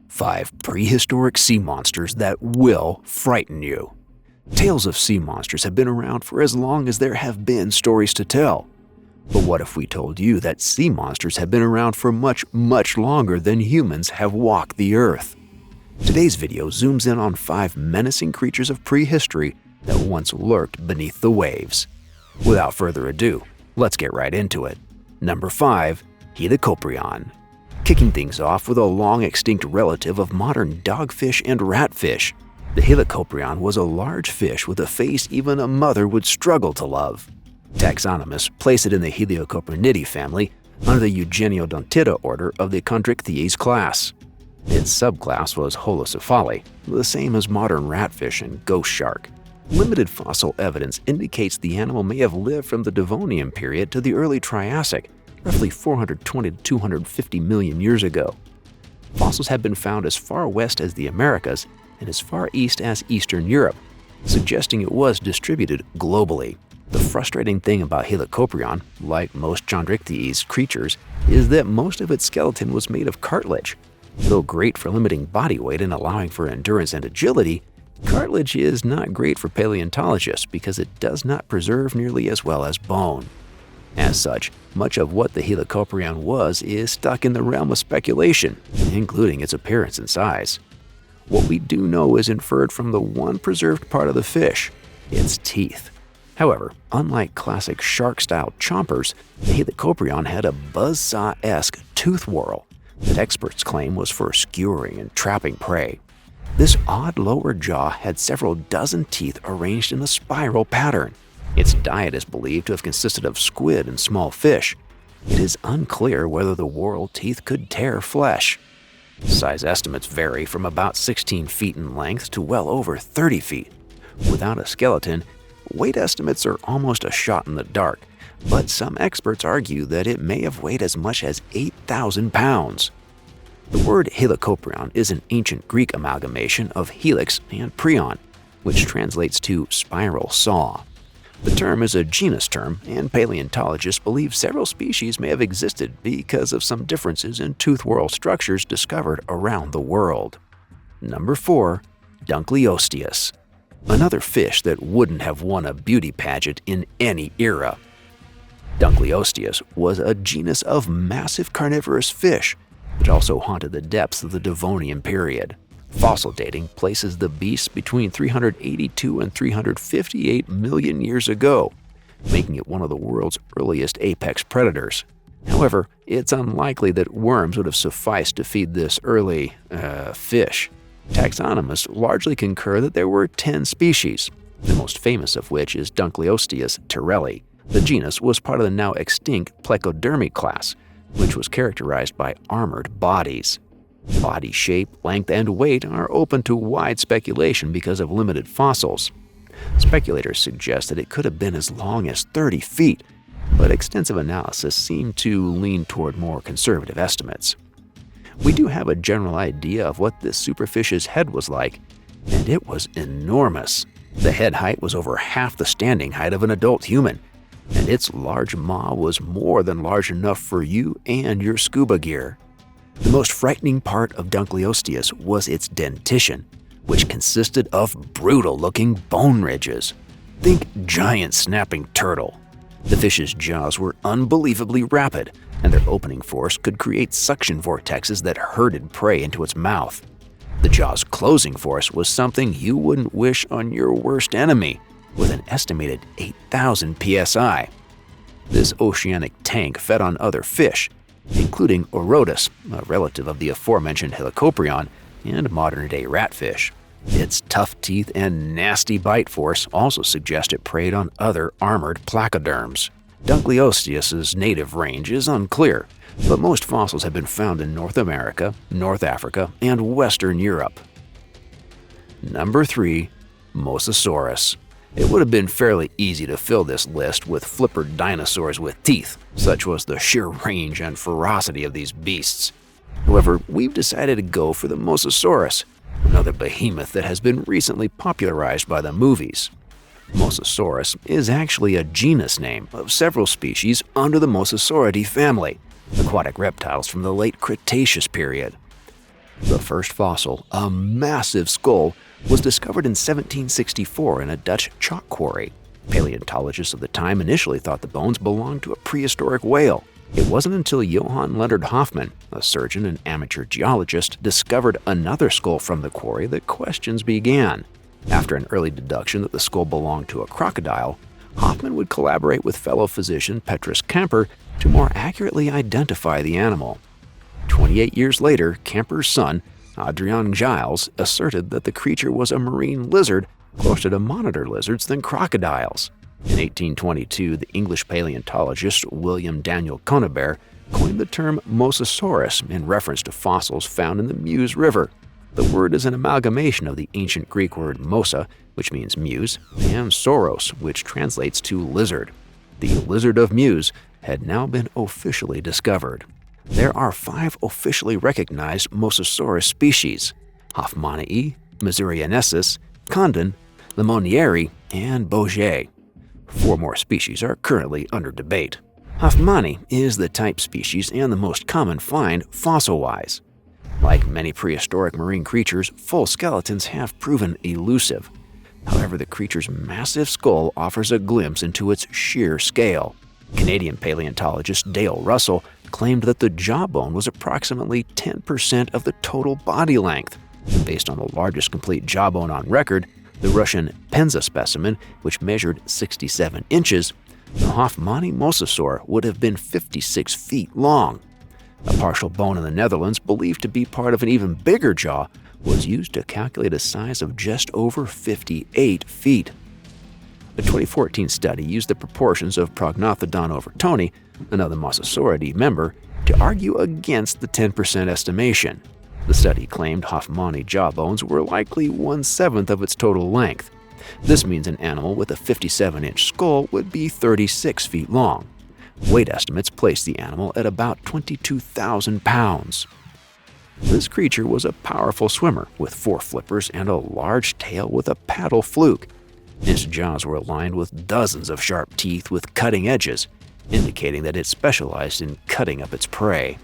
5 prehistoric sea monsters that will frighten you. Tales of sea monsters have been around for as long as there have been stories to tell. But what if we told you that sea monsters have been around for much, much longer than humans have walked the earth? Today's video zooms in on 5 menacing creatures of prehistory that once lurked beneath the waves. Without further ado, let's get right into it. Number 5. Helicoprion. Kicking things off with a long-extinct relative of modern dogfish and ratfish, the Helicoprion was a large fish with a face even a mother would struggle to love. Taxonomists place it in the Helicoprinidae family under the Eugeniodontida order of the Chondrichthyes class. Its subclass was Holocephali, the same as modern ratfish and ghost shark. Limited fossil evidence indicates the animal may have lived from the Devonian period to the early Triassic, roughly 420 to 250 million years ago. Fossils have been found as far west as the Americas and as far east as Eastern Europe, suggesting it was distributed globally. The frustrating thing about Helicoprion, like most Chondrichthyes creatures, is that most of its skeleton was made of cartilage. Though great for limiting body weight and allowing for endurance and agility, cartilage is not great for paleontologists because it does not preserve nearly as well as bone. As such, much of what the Helicoprion was is stuck in the realm of speculation, including its appearance and size. What we do know is inferred from the one preserved part of the fish, its teeth. However, unlike classic shark-style chompers, the Helicoprion had a buzzsaw-esque tooth whorl that experts claim was for skewering and trapping prey. This odd lower jaw had several dozen teeth arranged in a spiral pattern. Its diet is believed to have consisted of squid and small fish. It is unclear whether the whorl teeth could tear flesh. Size estimates vary from about 16 feet in length to well over 30 feet. Without a skeleton, weight estimates are almost a shot in the dark, but some experts argue that it may have weighed as much as 8,000 pounds. The word Helicoprion is an ancient Greek amalgamation of helix and prion, which translates to spiral saw. The term is a genus term, and paleontologists believe several species may have existed because of some differences in tooth whorl structures discovered around the world. Number 4. Dunkleosteus. Another fish that wouldn't have won a beauty pageant in any era. Dunkleosteus was a genus of massive carnivorous fish, which also haunted the depths of the Devonian period. Fossil dating places the beast between 382 and 358 million years ago, making it one of the world's earliest apex predators. However, it's unlikely that worms would have sufficed to feed this early, fish. Taxonomists largely concur that there were 10 species, the most famous of which is Dunkleosteus tyrrelli. The genus was part of the now extinct Plecodermi class, which was characterized by armored bodies. Body shape, length, and weight are open to wide speculation because of limited fossils. Speculators suggest that it could have been as long as 30 feet, but extensive analysis seemed to lean toward more conservative estimates. We do have a general idea of what this superfish's head was like, and it was enormous. The head height was over half the standing height of an adult human, and its large maw was more than large enough for you and your scuba gear. The most frightening part of Dunkleosteus was its dentition, which consisted of brutal-looking bone ridges. Think giant snapping turtle. The fish's jaws were unbelievably rapid, and their opening force could create suction vortexes that herded prey into its mouth. The jaw's closing force was something you wouldn't wish on your worst enemy, with an estimated 8,000 psi. This oceanic tank fed on other fish, including Orotus, a relative of the aforementioned Helicoprion, and modern-day ratfish. Its tough teeth and nasty bite force also suggest it preyed on other armored placoderms. Dunkleosteus's native range is unclear, but most fossils have been found in North America, North Africa, and Western Europe. Number 3. Mosasaurus. It would have been fairly easy to fill this list with flippered dinosaurs with teeth, such was the sheer range and ferocity of these beasts. However, we've decided to go for the Mosasaurus, another behemoth that has been recently popularized by the movies. Mosasaurus is actually a genus name of several species under the Mosasauridae family, aquatic reptiles from the late Cretaceous period. The first fossil, a massive skull, was discovered in 1764 in a Dutch chalk quarry. Paleontologists of the time initially thought the bones belonged to a prehistoric whale. It wasn't until Johann Leonard Hoffmann, a surgeon and amateur geologist, discovered another skull from the quarry that questions began. After an early deduction that the skull belonged to a crocodile, Hoffmann would collaborate with fellow physician Petrus Camper to more accurately identify the animal. 28 years later, Camper's son, Adrian Giles, asserted that the creature was a marine lizard closer to monitor lizards than crocodiles. In 1822, the English paleontologist William Daniel Conybeare coined the term Mosasaurus in reference to fossils found in the Meuse River. The word is an amalgamation of the ancient Greek word mosa, which means muse, and sauros, which translates to lizard. The lizard of Meuse had now been officially discovered. There are 5 officially recognized Mosasaurus species: Hoffmannii, Missouriensis, Condon, Lemonieri, and Bouget. 4 more species are currently under debate. Hoffmanni is the type species and the most common find fossil-wise. Like many prehistoric marine creatures, full skeletons have proven elusive. However, the creature's massive skull offers a glimpse into its sheer scale. Canadian paleontologist Dale Russell claimed that the jawbone was approximately 10% of the total body length. Based on the largest complete jawbone on record, the Russian Penza specimen, which measured 67 inches, the Hoffmanni mosasaur would have been 56 feet long. A partial bone in the Netherlands, believed to be part of an even bigger jaw, was used to calculate a size of just over 58 feet. A 2014 study used the proportions of Prognathodon overtoni, another Mosasauridae member, to argue against the 10% estimation. The study claimed Hoffmanni jawbones were likely 1/7 of its total length. This means an animal with a 57-inch skull would be 36 feet long. Weight estimates place the animal at about 22,000 pounds. This creature was a powerful swimmer with 4 flippers and a large tail with a paddle fluke. Its jaws were lined with dozens of sharp teeth with cutting edges, indicating that it specialized in cutting up its prey.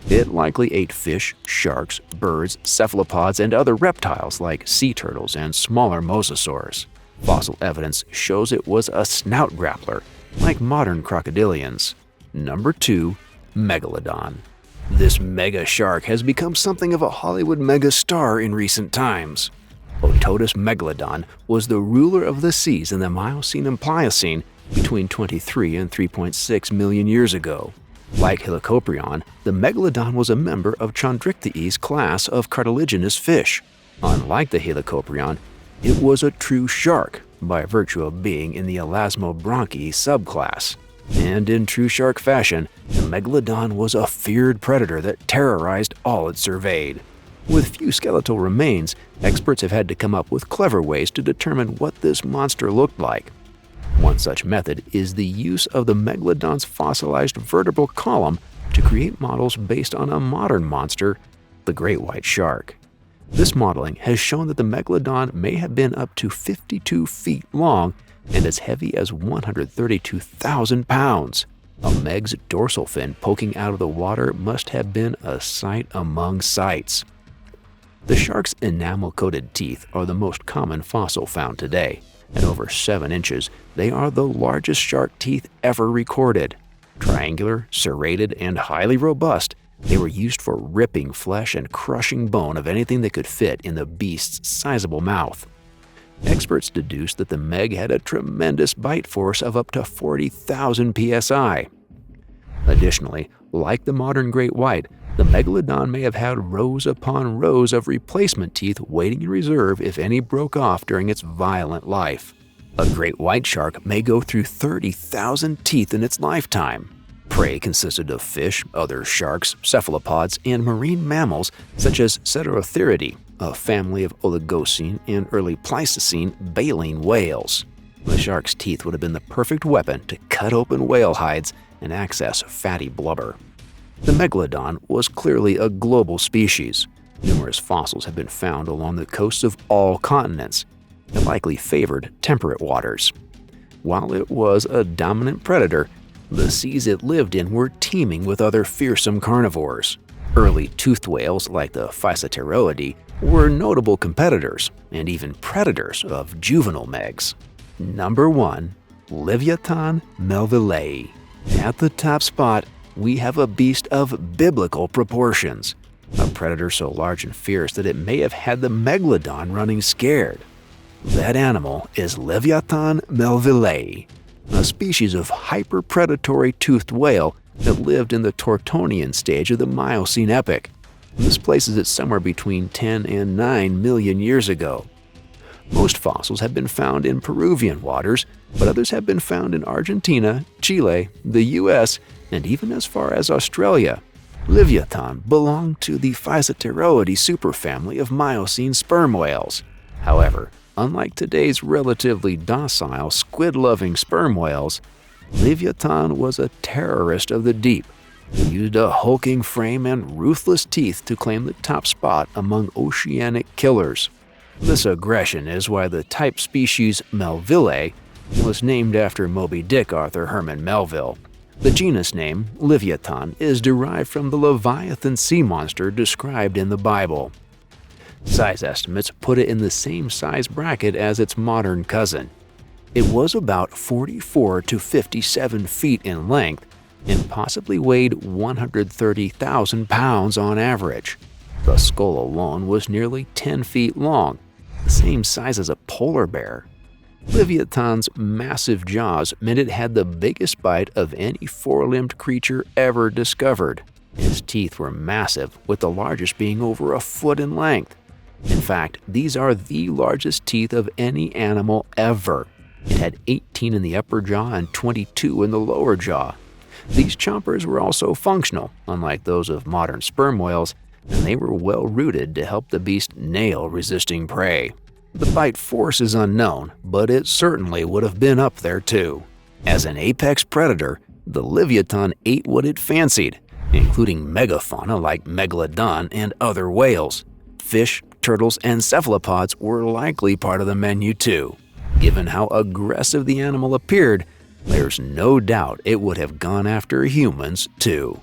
It likely ate fish, sharks, birds, cephalopods, and other reptiles like sea turtles and smaller mosasaurs. Fossil evidence shows it was a snout grappler, like modern crocodilians. Number 2. Megalodon. This mega shark has become something of a Hollywood megastar in recent times. Otodus megalodon was the ruler of the seas in the Miocene and Pliocene between 23 and 3.6 million years ago. Like Helicoprion, the megalodon was a member of Chondrichthyes class of cartilaginous fish. Unlike the Helicoprion, it was a true shark by virtue of being in the Elasmobranchi subclass. And in true shark fashion, the megalodon was a feared predator that terrorized all it surveyed. With few skeletal remains, experts have had to come up with clever ways to determine what this monster looked like. One such method is the use of the megalodon's fossilized vertebral column to create models based on a modern monster, the great white shark. This modeling has shown that the megalodon may have been up to 52 feet long and as heavy as 132,000 pounds. A meg's dorsal fin poking out of the water must have been a sight among sights. The shark's enamel-coated teeth are the most common fossil found today. At over 7 inches, they are the largest shark teeth ever recorded. Triangular, serrated, and highly robust, they were used for ripping flesh and crushing bone of anything that could fit in the beast's sizable mouth. Experts deduced that the meg had a tremendous bite force of up to 40,000 psi. Additionally, like the modern great white, the megalodon may have had rows upon rows of replacement teeth waiting in reserve if any broke off during its violent life. A great white shark may go through 30,000 teeth in its lifetime. Prey consisted of fish, other sharks, cephalopods, and marine mammals such as Ceterotheridae, a family of Oligocene and early Pleistocene baleen whales. The shark's teeth would have been the perfect weapon to cut open whale hides and access fatty blubber. The megalodon was clearly a global species. Numerous fossils have been found along the coasts of all continents. It likely favored temperate waters. While it was a dominant predator, the seas it lived in were teeming with other fearsome carnivores. Early toothed whales like the Physeteroidae were notable competitors and even predators of juvenile megs. Number 1. Leviathan melvillei. At the top spot, we have a beast of biblical proportions, a predator so large and fierce that it may have had the megalodon running scared. That animal is Leviathan melvillei, a species of hyperpredatory toothed whale that lived in the Tortonian stage of the Miocene epoch. This places it somewhere between 10 and 9 million years ago. Most fossils have been found in Peruvian waters, but others have been found in Argentina, Chile, the US, and even as far as Australia. Leviathan belonged to the Physeteroidae superfamily of Miocene sperm whales. However, unlike today's relatively docile squid-loving sperm whales, Leviathan was a terrorist of the deep. He used a hulking frame and ruthless teeth to claim the top spot among oceanic killers. This aggression is why the type species Melville was named after Moby Dick author Herman Melville. The genus name, Leviathan, is derived from the Leviathan sea monster described in the Bible. Size estimates put it in the same size bracket as its modern cousin. It was about 44 to 57 feet in length and possibly weighed 130,000 pounds on average. The skull alone was nearly 10 feet long, the same size as a polar bear. Leviathan's massive jaws meant it had the biggest bite of any four-limbed creature ever discovered. Its teeth were massive, with the largest being over a foot in length. In fact, these are the largest teeth of any animal ever. It had 18 in the upper jaw and 22 in the lower jaw. These chompers were also functional, unlike those of modern sperm whales, and they were well rooted to help the beast nail resisting prey. The bite force is unknown, but it certainly would have been up there too. As an apex predator, the Leviathan ate what it fancied, including megafauna like megalodon and other whales. Fish, turtles, and cephalopods were likely part of the menu too. Given how aggressive the animal appeared, there's no doubt it would have gone after humans too.